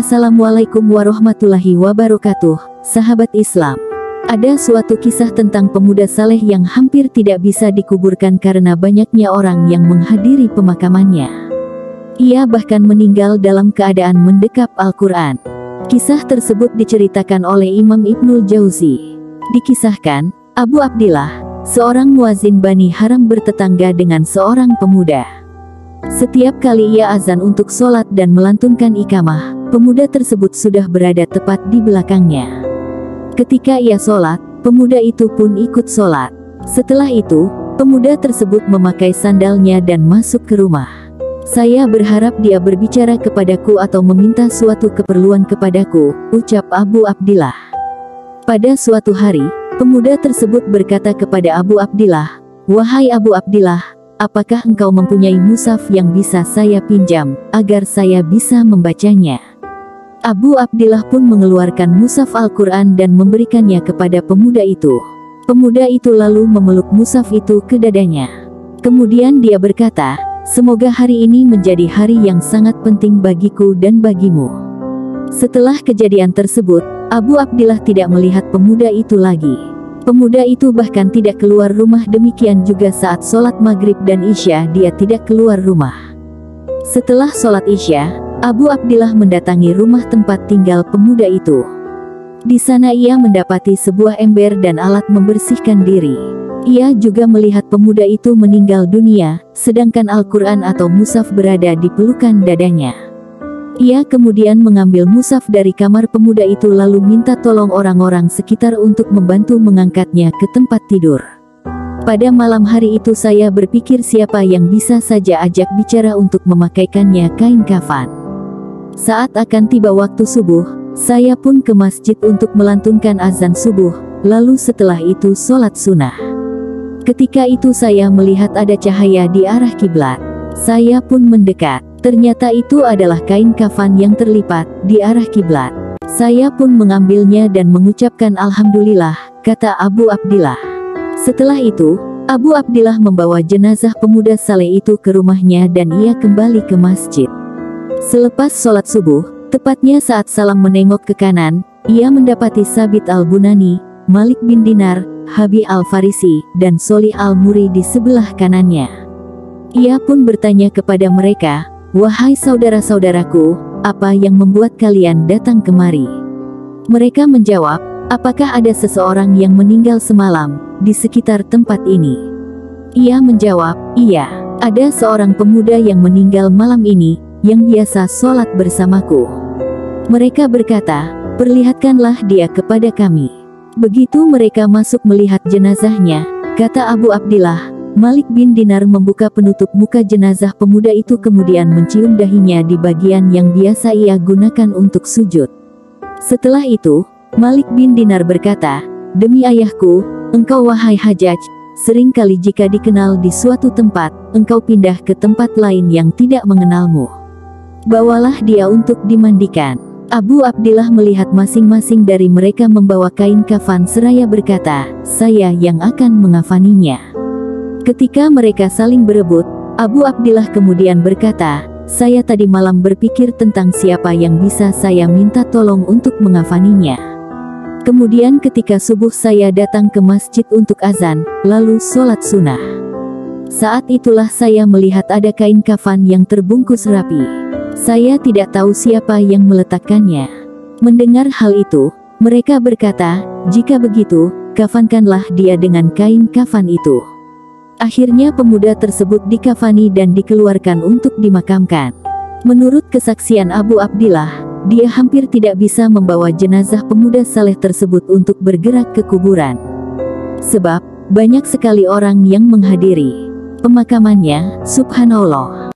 Assalamualaikum warahmatullahi wabarakatuh, sahabat Islam. Ada suatu kisah tentang pemuda saleh yang hampir tidak bisa dikuburkan karena banyaknya orang yang menghadiri pemakamannya. Ia bahkan meninggal dalam keadaan mendekap Al-Quran. Kisah tersebut diceritakan oleh Imam Ibnul Jauzi. Dikisahkan, Abu Abdillah, seorang muazin Bani Haram bertetangga dengan seorang pemuda. Setiap kali ia azan untuk sholat dan melantunkan iqamah, pemuda tersebut sudah berada tepat di belakangnya. Ketika ia sholat, pemuda itu pun ikut sholat. Setelah itu, pemuda tersebut memakai sandalnya dan masuk ke rumah. Saya berharap dia berbicara kepadaku atau meminta suatu keperluan kepadaku, ucap Abu Abdillah. Pada suatu hari, pemuda tersebut berkata kepada Abu Abdillah, "Wahai Abu Abdillah, apakah engkau mempunyai mushaf yang bisa saya pinjam, agar saya bisa membacanya?" Abu Abdillah pun mengeluarkan mushaf Al-Quran dan memberikannya kepada pemuda itu. Pemuda itu lalu memeluk mushaf itu ke dadanya. Kemudian dia berkata, "Semoga hari ini menjadi hari yang sangat penting bagiku dan bagimu." Setelah kejadian tersebut, Abu Abdillah tidak melihat pemuda itu lagi. Pemuda itu bahkan tidak keluar rumah, demikian juga saat sholat maghrib dan isya dia tidak keluar rumah. Setelah sholat isya, Abu Abdillah mendatangi rumah tempat tinggal pemuda itu. Di sana ia mendapati sebuah ember dan alat membersihkan diri. Ia juga melihat pemuda itu meninggal dunia, sedangkan Al-Quran atau mushaf berada di pelukan dadanya. Ia kemudian mengambil mushaf dari kamar pemuda itu lalu minta tolong orang-orang sekitar untuk membantu mengangkatnya ke tempat tidur. Pada malam hari itu saya berpikir siapa yang bisa saja ajak bicara untuk memakaikannya kain kafan. Saat akan tiba waktu subuh, saya pun ke masjid untuk melantunkan azan subuh, lalu setelah itu sholat sunnah. Ketika itu saya melihat ada cahaya di arah kiblat. Saya pun mendekat. Ternyata itu adalah kain kafan yang terlipat di arah kiblat. Saya pun mengambilnya dan mengucapkan Alhamdulillah, kata Abu Abdillah. Setelah itu, Abu Abdillah membawa jenazah pemuda saleh itu ke rumahnya dan ia kembali ke masjid. Selepas sholat subuh, tepatnya saat salam menengok ke kanan, ia mendapati Sabit Al-Bunani, Malik bin Dinar, Habi Al-Farisi, dan Solih Al-Muri di sebelah kanannya. Ia pun bertanya kepada mereka, "Wahai saudara-saudaraku, apa yang membuat kalian datang kemari?" Mereka menjawab, "Apakah ada seseorang yang meninggal semalam di sekitar tempat ini?" Ia menjawab, "Iya, ada seorang pemuda yang meninggal malam ini, yang biasa sholat bersamaku." Mereka berkata, "Perlihatkanlah dia kepada kami." Begitu mereka masuk melihat jenazahnya, kata Abu Abdillah, Malik bin Dinar membuka penutup muka jenazah pemuda itu kemudian mencium dahinya di bagian yang biasa ia gunakan untuk sujud. Setelah itu, Malik bin Dinar berkata, "Demi ayahku, engkau wahai Hajjaj, sering kali jika dikenal di suatu tempat, engkau pindah ke tempat lain yang tidak mengenalmu. Bawalah dia untuk dimandikan." Abu Abdillah melihat masing-masing dari mereka membawa kain kafan seraya berkata, "Saya yang akan mengafaninya." Ketika mereka saling berebut, Abu Abdillah kemudian berkata, "Saya tadi malam berpikir tentang siapa yang bisa saya minta tolong untuk mengafaninya. Kemudian ketika subuh saya datang ke masjid untuk azan, lalu sholat sunnah. Saat itulah saya melihat ada kain kafan yang terbungkus rapi. Saya tidak tahu siapa yang meletakkannya." Mendengar hal itu, mereka berkata, "Jika begitu, kafankanlah dia dengan kain kafan itu." Akhirnya pemuda tersebut dikafani dan dikeluarkan untuk dimakamkan. Menurut kesaksian Abu Abdillah, dia hampir tidak bisa membawa jenazah pemuda saleh tersebut untuk bergerak ke kuburan. Sebab, banyak sekali orang yang menghadiri pemakamannya, subhanallah.